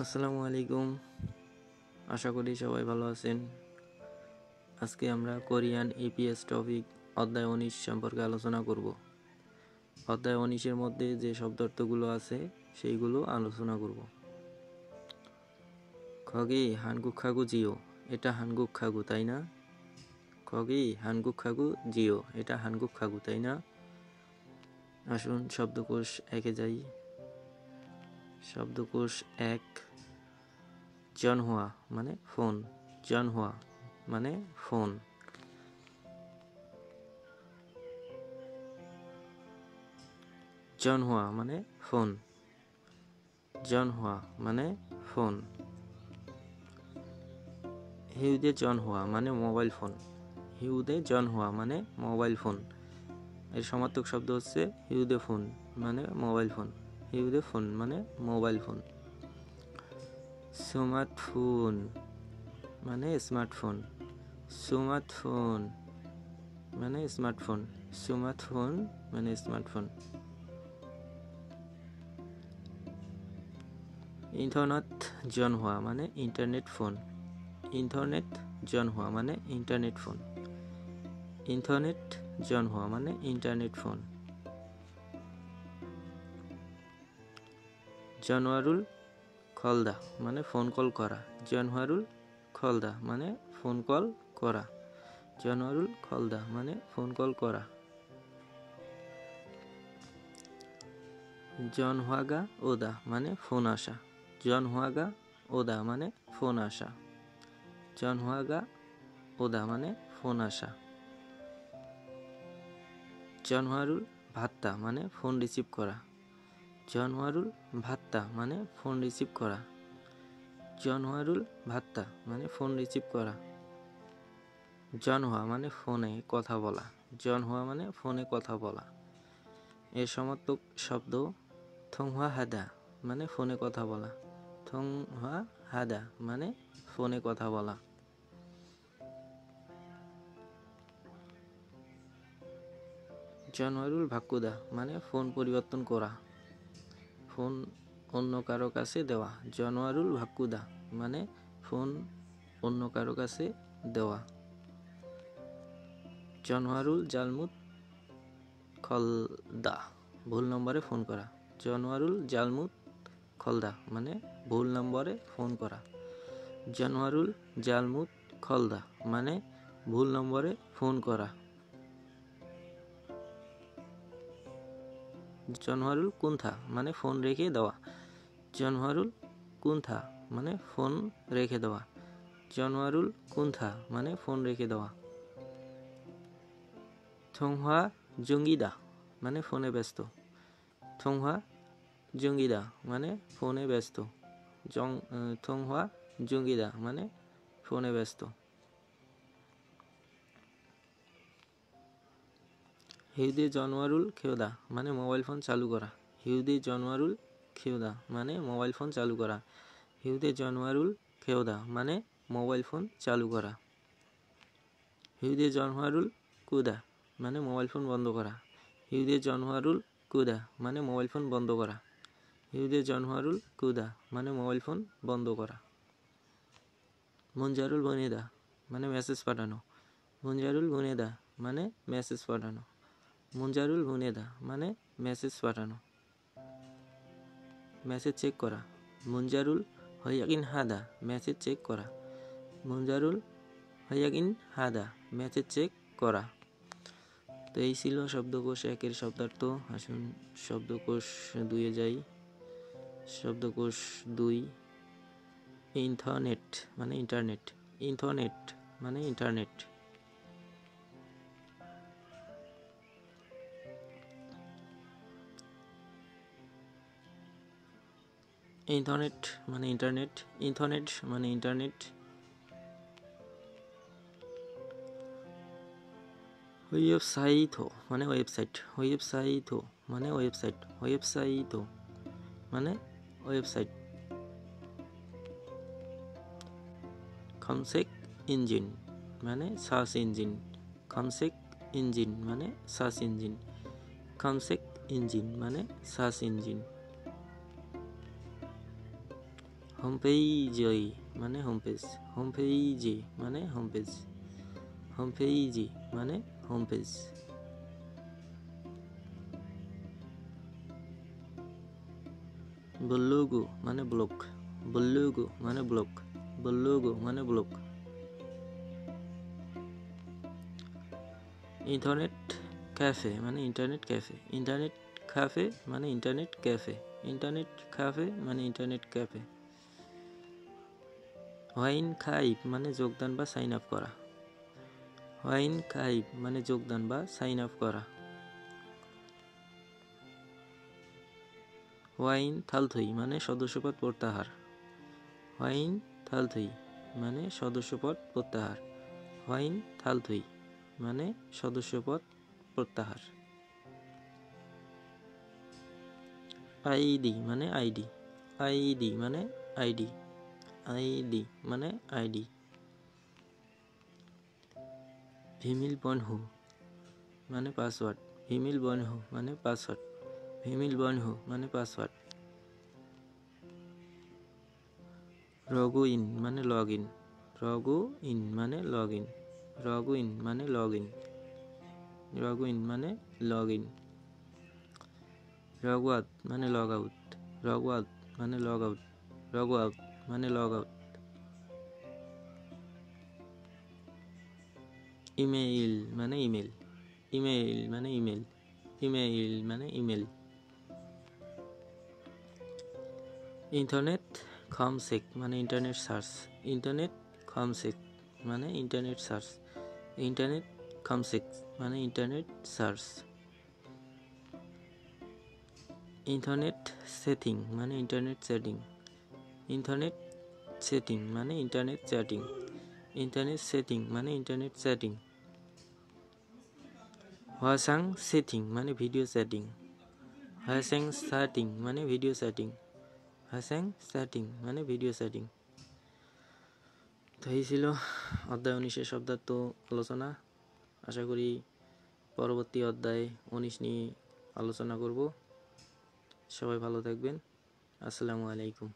আসসালামু আলাইকুম। আশা করি সবাই ভালো আছেন। আজকে আমরা কোরিয়ান ইপিএস টপিক অধ্যায় 19 সম্পর্কে আলোচনা করব। অধ্যায় 19-এর মধ্যে যে শব্দার্থগুলো আছে সেইগুলো আলোচনা করব। খগি হানগুক খাগু জিও, এটা হানগুক খাগু তাই না? খগি হানগুক খাগু জিও, এটা হানগুক খাগু তাই না? আসুন শব্দকোষ একে যাই। শব্দকোষ 1, জনহুয়া মানে ফোন। জনহুয়া মানে ফোন। জনহুয়া মানে ফোন। জনহুয়া মানে ফোন। হিউদে জনহুয়া মানে মোবাইল ফোন। হিউদে জনহুয়া মানে মোবাইল ফোন। এর সমার্থক শব্দ হচ্ছে হিউদে ফোন মানে মোবাইল ফোন। হিউদে ফোন মানে মোবাইল ফোন। স্মার্টফোন মানে স্মার্টফোন। স্মার্টফোন মানে স্মার্টফোন। স্মার্টফোন মানে স্মার্টফোন। ইন্টারনেট জনহুয়া মানে ইন্টারনেট ফোন। ইন্টারনেট জনহুয়া মানে ইন্টারনেট ফোন। ইন্টারনেট জনহুয়া মানে ইন্টারনেট ফোন। জানুয়ারুল খলদা মানে ফোন কল করা। জানুয়ারুল খলদা মানে ফোন কল করা। জানুয়ারুল খলদা মানে ফোন কল করা। জনহুয়াগা ওদা মানে ফোন আসা। জনহুয়াগা ওদা মানে ফোন আসা। জনহুয়াগা ওদা মানে ফোন আসা। জানুয়ারুল ভাত্তা মানে ফোন রিসিভ করা। জানুয়ারুল ভাত্তা মানে ফোন রিসিভ করা। জানুয়ারুল ভাত্তা মানে ফোন রিসিভ করা। জনহুয়া মানে ফোনে কথা বলা। জনহুয়া মানে ফোনে কথা বলা। এর সমার্থক শব্দ থংহুয়া হাদা মানে ফোনে কথা বলা। থংহুয়া হাদা মানে ফোনে কথা বলা। জানুয়ারুল ভাক্কুদা মানে ফোন পরিবর্তন করা। ফোন অন্য কারো কাছে দেওয়া। জানুয়ারুল ভাক্কুদা মানে ফোন অন্য কারো কাছে দেওয়া। জানুয়ারুল জালমুত খলদা ভুল নম্বরে ফোন করা। জানুয়ারুল জালমুত খলদা মানে ভুল নম্বরে ফোন করা। জানুয়ারুল জালমুত খলদা মানে ভুল নম্বরে ফোন করা। জানুয়ারুল কুন্থা মানে ফোন রেখে দেওয়া। জানুয়ারুল কুন্থা মানে ফোন রেখে দেওয়া। জানুয়ারুল কুন্থা মানে ফোন রেখে দেওয়া। থংহুয়া জঙ্গিদা মানে ফোনে ব্যস্ত। থংহুয়া জঙ্গিদা মানে ফোনে ব্যস্ত। থংহুয়া জঙ্গিদা মানে ফোনে ব্যস্ত। হিউদে জানুয়ারুল খেওদা মানে মোবাইল ফোন চালু করা। হিউদে জানুয়ারুল খেওদা মানে মোবাইল ফোন চালু করা। হিউদে জানুয়ারুল খেওদা মানে মোবাইল ফোন চালু করা। হিউদে জানুয়ারুল কুদা মানে মোবাইল ফোন বন্ধ করা। হিউদে জানুয়ারুল কুদা মানে মোবাইল ফোন বন্ধ করা। হিউদে জানুয়ারুল কুদা মানে মোবাইল ফোন বন্ধ করা। মুনজারুল বুনেদা মানে মেসেজ পাঠানো। মুনজারুল বুনেদা মানে মেসেজ পাঠানো। মুনজারুল বুনেদা মানে মেসেজ পাঠানো। মেসেজ চেক করা। মুনজারুল হয়াকিন হাদা মেসেজ চেক করা। মুনজারুল হয়াকিন হাদা মেসেজ চেক করা। তো এই ছিল শব্দকোষ 1-এর শব্দার্থ। আসুন শব্দকোষ 2-এ যাই। শব্দকোষ 2, ইন্টারনেট মানে ইন্টারনেট। ইন্টারনেট মানে ইন্টারনেট। ইন্টারনেট মানে ইন্টারনেট। ইন্টারনেট মানে ইন্টারনেট। ওয়েবসাইট মানে ওয়েবসাইট। ওয়েবসাইট মানে ওয়েবসাইট। ওয়েবসাইট মানে ওয়েবসাইট। কমসেক ইঞ্জিন মানে সার্চ ইঞ্জিন। কমসেক ইঞ্জিন মানে সার্চ ইঞ্জিন। কমসেক ইঞ্জিন মানে সার্চ ইঞ্জিন। হোম পেজই মানে হোম পেজ, হোম পেজে মানে হোম পেজ, হোম পেজে মানে হোম পেজ। ব্লগো মানে ব্লগ, ব্লগো মানে ব্লগ, ব্লগো মানে ব্লগ। ইন্টারনেট ক্যাফে মানে ইন্টারনেট ক্যাফে, ইন্টারনেট ক্যাফে মানে ইন্টারনেট ক্যাফে, ইন্টারনেট ক্যাফে মানে ইন্টারনেট ক্যাফে। হোয়াইন খাইব মানে যোগদান বা সাইন আপ করা, হোয়াইন খাইব মানে যোগদান বা সাইন আপ করা। হোয়াইন থালথই মানে সদস্যপদ প্রত্যাহার, হোয়াইন থালথই মানে সদস্যপদ প্রত্যাহার, হোয়াইন থালথই মানে সদস্যপদ প্রত্যাহার। আইডি মানে আইডি, আইডি মানে আইডি, আইডি মানে আইডি। ভিমিল বনহু মানে পাসওয়ার্ড, ভিমিল বনহু মানে পাসওয়ার্ড, ভিমিল বনহু মানে পাসওয়ার্ড। রগু ইন মানে লগ ইন, রগু ইন মানে লগ ইন, রগু ইন মানে লগ ইন, রগু ইন মানে লগ ইন। রগ আউট মানে লগ আউট, রগ আউট মানে লগ আউট, রগ আউট মানে লগ আউট। ইমেইল মানে ইমেল, ইমেইল মানে ইমেল, ইমেইল মানে ইমেল। ইন্টারনেট কমসেক মানে ইন্টারনেট সার্চ, ইন্টারনেট কমসেক মানে ইন্টারনেট সার্চ, ইন্টারনেট কমসেক মানে ইন্টারনেট সার্চ। ইন্টারনেট সেটিং মানে ইন্টারনেট চ্যাটিং, ইন্টারনেট সেটিং মানে ইন্টারনেট চ্যাটিং, ইন্টারনেট সেটিং মানে ইন্টারনেট চ্যাটিং। হোয়াসাং সেটিং মানে ভিডিও চ্যাটিং, হোয়াসাং সেটিং মানে ভিডিও চ্যাটিং, হোয়াসাং সেটিং মানে ভিডিও চ্যাটিং। তো এই ছিল অধ্যায় 19-এর শব্দার্থ আলোচনা। আশা করি পরবর্তী অধ্যায়ে 19 নিয়ে আলোচনা করব। সবাই ভালো থাকবেন। আসসালামু আলাইকুম।